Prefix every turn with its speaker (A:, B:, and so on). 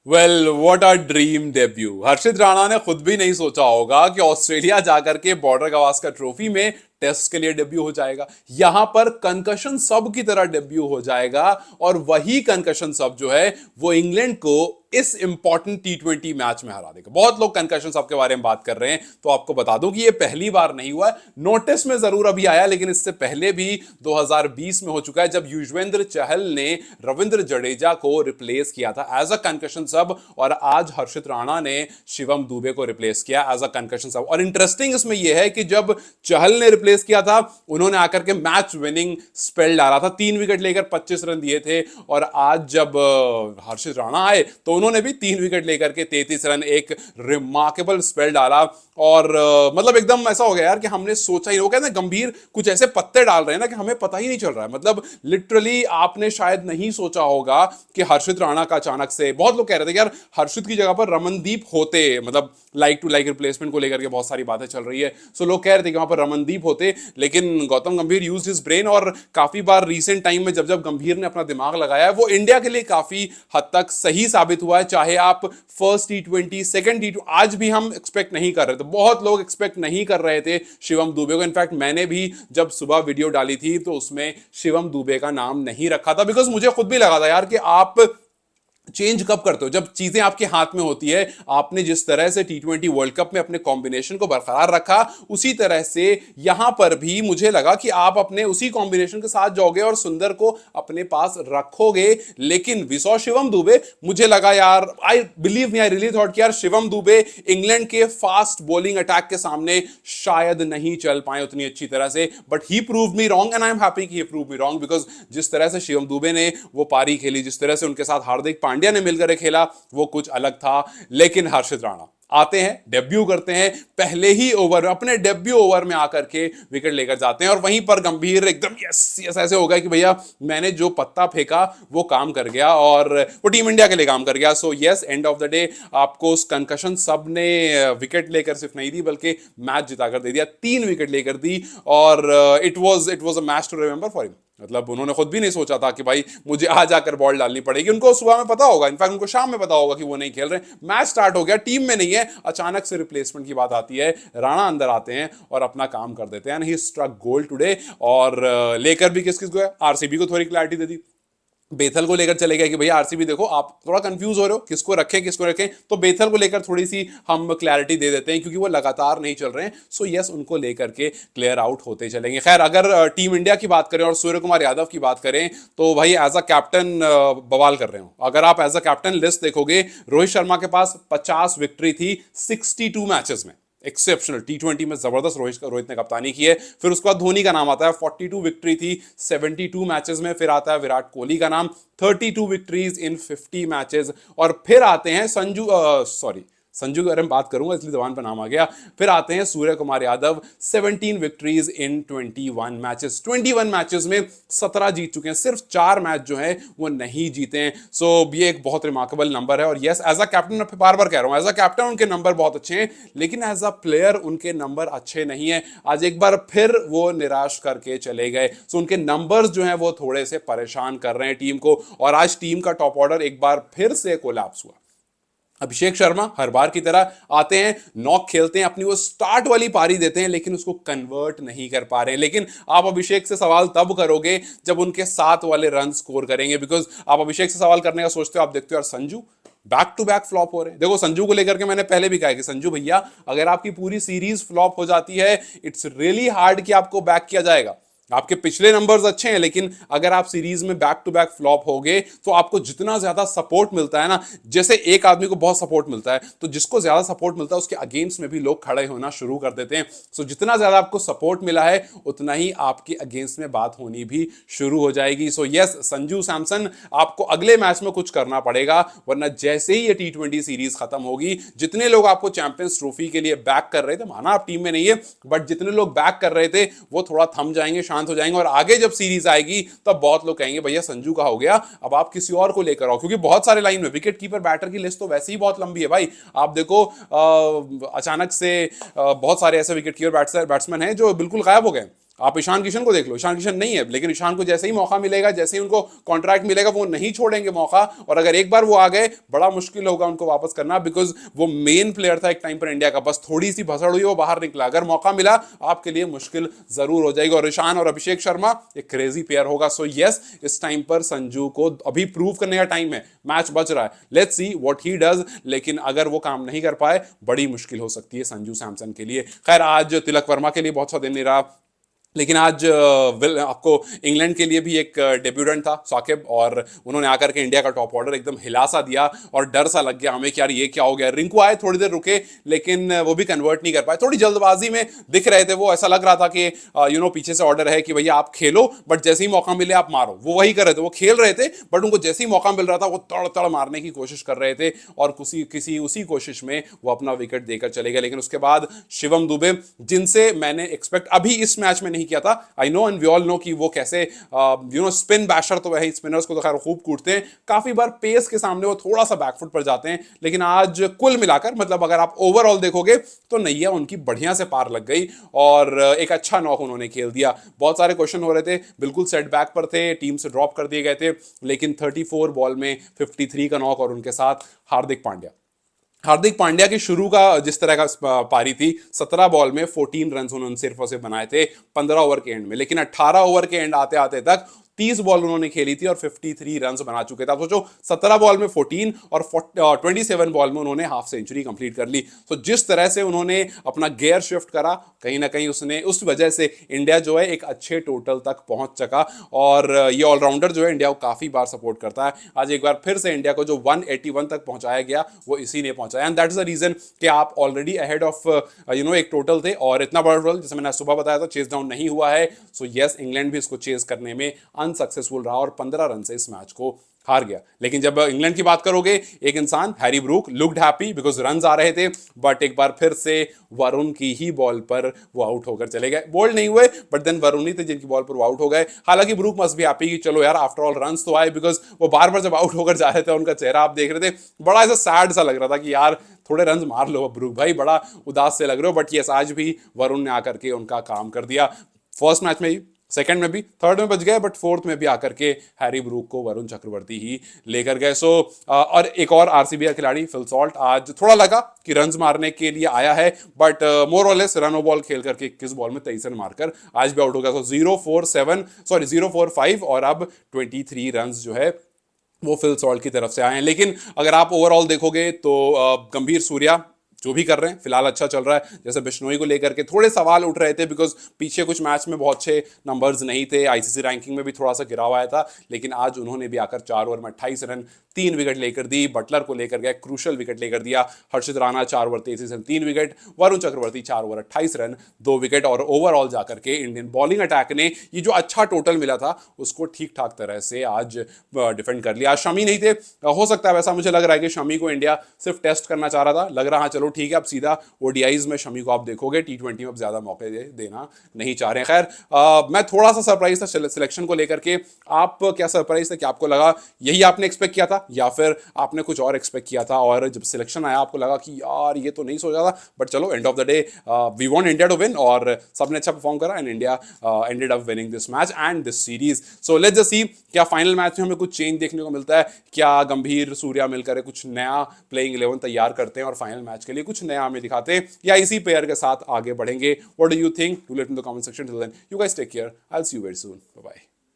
A: Well what a dream debut. Harshit Rana ने खुद भी नहीं सोचा होगा कि ऑस्ट्रेलिया जाकर के बॉर्डर गवास्कर ट्रॉफी में टेस्ट के लिए डेब्यू हो जाएगा। यहां पर कंकशन सब की तरह डेब्यू हो जाएगा और वही कंकशन सब जो है वो इंग्लैंड को इस इंपॉर्टेंट टी20 मैच में हरा देगा। बहुत लोग कंकशन सब के बारे में बात कर रहे हैं, तो आपको बता दूं कि ये पहली बार नहीं हुआ है। नोटिस में जरूर अभी आया, लेकिन इससे पहले भी 2020 में हो चुका है, जब युजवेंद्र चहल ने रविंद्र जडेजा को रिप्लेस किया था एज अ कंकशन सब, और आज हर्षित राणा ने शिवम दुबे को रिप्लेस किया एज अ कंकशन सब। और इंटरेस्टिंग इसमें यह है कि जब चहल ने रिप्लेस किया था, उन्होंने आकर के मैच विनिंग स्पेल डाला था, 3 विकेट लेकर 25 रन दिए थे। और आज जब हर्षित राणा आए तो उन्होंने भी 3 विकेट लेकर के 33 रन, एक रिमार्केबल स्पेल डाला। और मतलब एकदम ऐसा हो गया यार कि हमने सोचा ही, वो कहते हैं गंभीर कुछ ऐसे पत्ते डाल रहे हैं ना कि हमें पता ही नहीं चल रहा है। मतलब लिटरली आपने शायद नहीं सोचा होगा कि हर्षित राणा का अचानक से, बहुत लोग कह रहे थे कि यार हर्षित की जगह पर रमनदीप होते, मतलब लाइक टू लाइक रिप्लेसमेंट को लेकर के बहुत सारी बातें चल रही है। सो लोग कह रहे थे कि वहां पर रमनदीप होते, लेकिन गौतम गंभीर यूज्ड हिज ब्रेन, और काफी बार रीसेंट टाइम में जब जब गंभीर ने अपना दिमाग लगाया है, वो इंडिया के लिए काफी हद तक सही साबित हुआ है। चाहे आप फर्स्ट टी20, सेकंड टी20, आज भी हम एक्सपेक्ट नहीं कर रहे थे, बहुत लोग एक्सपेक्ट नहीं कर रहे थे शिवम दुबे को। इनफैक्ट मैंने भी जब सुबह वीडियो डाली थी तो उसमें शिवम दुबे का नाम नहीं रखा था, बिकॉज मुझे खुद भी लगा था यार कि आप चेंज कब करते हो जब चीजें आपके हाथ में होती है। आपने जिस तरह से टी20 वर्ल्ड कप में अपने कॉम्बिनेशन को बरकरार रखा, उसी तरह से यहां पर भी मुझे लगा कि आप अपने उसी कॉम्बिनेशन के साथ जाओगे और सुंदर को अपने पास रखोगे। लेकिन विसौ शिवम दुबे, मुझे लगा यार, I believe me, I really thought कि यार शिवम दुबे इंग्लैंड के फास्ट बॉलिंग अटैक के सामने शायद नहीं चल पाए उतनी अच्छी तरह से। But he prove me wrong and I am happy कि ही प्रूव मी रॉन्ग, बिकॉज जिस तरह से शिवम दुबे ने वो पारी खेली, जिस तरह से उनके साथ हार्दिक पांड्या ने मिलकर खेला, वो कुछ अलग था। लेकिन हर्षित राणा आते हैं, डेब्यू करते हैं, पहले ही ओवर, अपने डेब्यू ओवर में आकर के विकेट लेकर जाते हैं, और वहीं पर गंभीर एकदम यस यस ऐसे हो गया कि भैया मैंने जो पत्ता फेंका वो काम कर गया, और वो टीम इंडिया के लिए काम कर गया। So yes, and of the day आपको उस कंकशन सब ने विकेट लेकर सिर्फ नहीं दी, बल्कि मैच जिताकर दे दिया, 3 विकेट लेकर दी। और it was a match to remember for him. मतलब उन्होंने खुद भी नहीं सोचा था कि भाई मुझे आज आकर बॉल डालनी पड़ेगी। उनको सुबह में पता होगा, इनफैक्ट उनको शाम में पता होगा कि वो नहीं खेल रहे, मैच स्टार्ट हो गया, टीम में नहीं है, अचानक से रिप्लेसमेंट की बात आती है, राणा अंदर आते हैं और अपना काम कर देते हैं। And he struck gold today. और लेकर भी किस किस को है, आरसीबी को थोड़ी क्लैरिटी दे दी, बेथल को लेकर चले गए कि भैया आरसीबी देखो आप थोड़ा कंफ्यूज हो रहे हो, किसको रखें किसको रखें, तो बेथल को लेकर थोड़ी सी हम क्लैरिटी दे देते हैं, क्योंकि वो लगातार नहीं चल रहे हैं। सो यस, उनको लेकर के क्लियर आउट होते चलेंगे। खैर, अगर टीम इंडिया की बात करें और सूर्य कुमार यादव की बात करें, तो भाई एज अ कैप्टन बवाल कर रहे हो। अगर आप एज अ कैप्टन लिस्ट देखोगे, रोहित शर्मा के पास 50 विक्ट्री थी 62 मैचेस में, एक्सेप्शनल। टी20 में जबरदस्त रोहित ने कप्तानी की है। फिर उसके बाद धोनी का नाम आता है, 42 विक्ट्री थी 72 मैचेस में। फिर आता है विराट कोहली का नाम, 32 विक्ट्रीज इन 50 मैचेस। और फिर आते हैं संजू के बारे में बात करूंगा इसलिए जबान पर नाम आ गया। फिर आते हैं सूर्य कुमार यादव, 17 विक्ट्रीज इन 21 मैचेस। 21 मैचेस में 17 जीत चुके हैं, सिर्फ 4 मैच जो हैं वो नहीं जीते हैं। सो ये एक बहुत रिमार्केबल नंबर है। और यस, एज अ कैप्टन, मैं बार बार कह रहा हूं, एज अ कैप्टन उनके नंबर बहुत अच्छे हैं, लेकिन एज अ प्लेयर उनके नंबर अच्छे नहीं है। आज एक बार फिर वो निराश करके चले गए। सो उनके नंबर्स जो हैं वो थोड़े से परेशान कर रहे हैं टीम को, और आज टीम का टॉप ऑर्डर एक बार फिर से कोलैप्स हुआ। अभिषेक शर्मा हर बार की तरह आते हैं, नॉक खेलते हैं, अपनी वो स्टार्ट वाली पारी देते हैं, लेकिन उसको कन्वर्ट नहीं कर पा रहे हैं। लेकिन आप अभिषेक से सवाल तब करोगे जब उनके 7 वाले रन स्कोर करेंगे, बिकॉज आप अभिषेक से सवाल करने का सोचते हो, आप देखते हो यार Sanju back to back flop हो रहे हैं। देखो, संजू को लेकर के मैंने पहले भी कहा कि संजू भैया, अगर आपकी पूरी सीरीज फ्लॉप हो जाती है, इट्स रियली हार्ड कि आपको बैक किया जाएगा। आपके पिछले नंबर्स अच्छे हैं, लेकिन अगर आप सीरीज में बैक टू बैक फ्लॉप होगे, तो आपको जितना ज्यादा सपोर्ट मिलता है ना, जैसे एक आदमी को बहुत सपोर्ट मिलता है, तो जिसको ज्यादा सपोर्ट मिलता है उसके अगेंस्ट में भी लोग खड़े होना शुरू कर देते हैं। सो जितना ज्यादा आपको सपोर्ट मिला है, उतना ही आपके अगेंस्ट में बात होनी भी शुरू हो जाएगी। सो यस, संजू सैमसन, आपको अगले मैच में कुछ करना पड़ेगा, वरना जैसे ही ये टी20 सीरीज खत्म होगी, जितने लोग आपको चैंपियंस ट्रॉफी के लिए बैक कर रहे थे, माना आप टीम में नहीं है, बट जितने लोग बैक कर रहे थे वो थोड़ा थम जाएंगे, शांत हो जाएंगे, और आगे जब सीरीज आएगी तब बहुत लोग कहेंगे भैया संजू का हो गया, अब आप किसी और को लेकर आओ। क्योंकि बहुत सारे लाइन में विकेट कीपर बैटर की लिस्ट तो वैसे ही बहुत लंबी है भाई। आप देखो, अचानक से बहुत सारे ऐसे विकेट कीपर बैट्समैन हैं जो बिल्कुल गायब हो गए। आप ईशान किशन को देख लो, ईशान किशन नहीं है, लेकिन ईशान को जैसे ही मौका मिलेगा, जैसे ही उनको कॉन्ट्रैक्ट मिलेगा, वो नहीं छोड़ेंगे मौका। और अगर एक बार वो आ गए, बड़ा मुश्किल होगा उनको वापस करना, बिकॉज वो मेन प्लेयर था एक टाइम पर इंडिया का। बस थोड़ी सी भसड़ हुई, वो बाहर निकला। अगर मौका मिला आपके लिए, मुश्किल जरूर हो जाएगी। और ईशान और अभिषेक शर्मा एक क्रेजी पेयर होगा। सो यस, इस टाइम पर संजू को अभी प्रूव करने का टाइम है, मैच बच रहा है, let's see what he does. लेकिन अगर वो काम नहीं कर पाए, बड़ी मुश्किल हो सकती है संजू सैमसन के लिए। खैर, आज तिलक वर्मा के लिए बहुत सा दिन नहीं रहा, लेकिन आज आपको इंग्लैंड के लिए भी एक डेब्यूटेंट था साकिब, और उन्होंने आकर के इंडिया का टॉप ऑर्डर एकदम हिला सा दिया। और डर सा लग गया हमें कि यार ये क्या हो गया। रिंकू आए, थोड़ी देर रुके, लेकिन वो भी कन्वर्ट नहीं कर पाए, थोड़ी जल्दबाजी में दिख रहे थे वो। ऐसा लग रहा था कि पीछे से ऑर्डर है कि भैया आप खेलो, बट जैसे ही मौका मिले आप मारो। वो वही कर रहे थे, वो खेल रहे थे, बट उनको जैसे ही मौका मिल रहा था वो तड़ तड़ मारने की कोशिश कर रहे थे। और किसी उसी कोशिश में वो अपना विकेट देकर चले गए। लेकिन उसके बाद शिवम दुबे, जिनसे मैंने एक्सपेक्ट अभी इस मैच में नहीं किया था, I know and we all know कि वो कैसे स्पिन बैशर तो वही, स्पिनर्स को तो खैर खूब कूटते हैं, काफी बार पेस के सामने वो थोड़ा सा बैकफुट पर जाते हैं। लेकिन आज कुल मिलाकर, मतलब अगर आप ओवरऑल देखोगे तो नैया उनकी बढ़िया से पार लग गई और एक अच्छा नॉक उन्होंने खेल दिया। बहुत सारे क्वेश्चन हो रहे थे, बिल्कुल सेटबैक पर थे, टीम से ड्रॉप कर दिए गए थे, लेकिन 34 बॉल में 53 का नॉक, और उनके साथ हार्दिक पांड्या की शुरू का जिस तरह का पारी थी, 17 बॉल में 14 रन उन्होंने सिर्फ और सिर्फ बनाए थे 15 ओवर के एंड में। लेकिन 18 ओवर के एंड आते आते तक 30 बॉल उन्होंने खेली थी और 53 रन बना चुके थे। आप सोचो, 17 बॉल में 14 और 27 बॉल में उन्होंने हाफ सेंचुरी कंप्लीट कर ली। तो जिस तरह से उन्होंने अपना गियर शिफ्ट करा, कहीं ना कहीं उसने, उस वजह से इंडिया जो है एक अच्छे टोटल तक पहुंच सका। और ये ऑलराउंडर जो है इंडिया को काफी बार सपोर्ट करता है। आज एक बार फिर से इंडिया को जो 181 तक पहुंचाया गया, वो इसी ने पहुंचाया। And that is the reason कि आप ऑलरेडी अहेड ऑफ एक टोटल थे, और इतना बड़ा टोटल, जैसे मैंने सुबह बताया था, चेस डाउन नहीं हुआ है। सो यस, इंग्लैंड भी इसको चेस करने में अनसक्सेसफुल रहा और 15 रन से इस मैच को हार गया। लेकिन जब इंग्लैंड की बात करोगे, एक इंसान Harry Brook looked happy because runs आ रहे थे, बट एक बार फिर से वरुण की ही बॉल पर वो आउट होकर चले गए। बोल्ड नहीं हुए, बट देन वरुण ही थे जिनकी बॉल पर वो आउट हो गए। हालांकि ब्रूक मस्ट भी हैप्पी कि चलो यार, आफ्टर ऑल रन्स तो आए, बिकॉज वो बार बार जब आउट होकर जा रहे थे, उनका चेहरा आप देख रहे थे, बड़ा ऐसा सैड सा लग रहा था कि यार थोड़े रन मार लो ब्रूक भाई, बड़ा उदास से लग रहे हो। बट यस, आज भी वरुण ने आकर के उनका काम कर दिया। फर्स्ट मैच में ही, सेकंड में भी, थर्ड में बच गए, बट फोर्थ में भी आकर के हैरी ब्रूक को वरुण चक्रवर्ती ही लेकर गए। सो और एक और आरसीबी का खिलाड़ी फिल सॉल्ट, आज थोड़ा लगा कि रन्स मारने के लिए आया है, बट मोर और लेस रन बॉल खेल करके 21 बॉल में 23 रन मारकर आज भी आउट हो गया। सो 0-4-5 और अब 23 रन जो है वो फिल सॉल्ट की तरफ से आए हैं। लेकिन अगर आप ओवरऑल देखोगे तो गंभीर सूर्या जो भी कर रहे हैं फिलहाल अच्छा चल रहा है। जैसे बिश्नोई को लेकर के थोड़े सवाल उठ रहे थे, बिकॉज पीछे कुछ मैच में बहुत अच्छे नंबर्स नहीं थे, आईसीसी रैंकिंग में भी थोड़ा सा गिराव आया था, लेकिन आज उन्होंने भी आकर 4 ओवर में 28 रन, 3 विकेट लेकर दी। बटलर को लेकर गए, क्रूशल विकेट लेकर दिया। Harshit Rana 4 over 33 run, 3 wicket. Varun Chakravarthy 4 over 28 run, 2 wicket. और ओवरऑल जाकर के इंडियन बॉलिंग अटैक ने ये जो अच्छा टोटल मिला था उसको ठीक ठाक तरह से आज डिफेंड कर लिया। आज शमी नहीं थे, हो सकता है वैसा मुझे लग रहा है कि शमी को इंडिया सिर्फ टेस्ट करना चाह रहा था, लग रहा हाँ चलो ठीक है, अब सीधा ओडीआईज में शमी को आप देखोगे, टी20 में अब ज्यादा मौके देना नहीं चाह रहे हैं। खैर, मैं थोड़ा सा सरप्राइज था सिलेक्शन को लेकर के। आप क्या सरप्राइज था, कि आपको लगा यही आपने एक्सपेक्ट किया था, या फिर आपने कुछ और एक्सपेक्ट किया था, और जब सिलेक्शन आया आपको लगा कि यार ये तो नहीं सोचा था, बट चलो end of the day we want India to win, और सबने अच्छा परफॉर्म करा and India ended up winning this match and this series. So let's just see, क्या फाइनल मैच में हमें कुछ चेंज देखने को मिलता है, क्या गंभीर सूर्या मिलकर कुछ नया प्लेइंग 11 तैयार करते हैं और फाइनल मैच के लिए कुछ नया हमें दिखाते हैं, या इसी पेयर के साथ आगे बढ़ेंगे। What do you think? Do let in the comment section. Till then you guys take care, I will see you very soon, bye bye.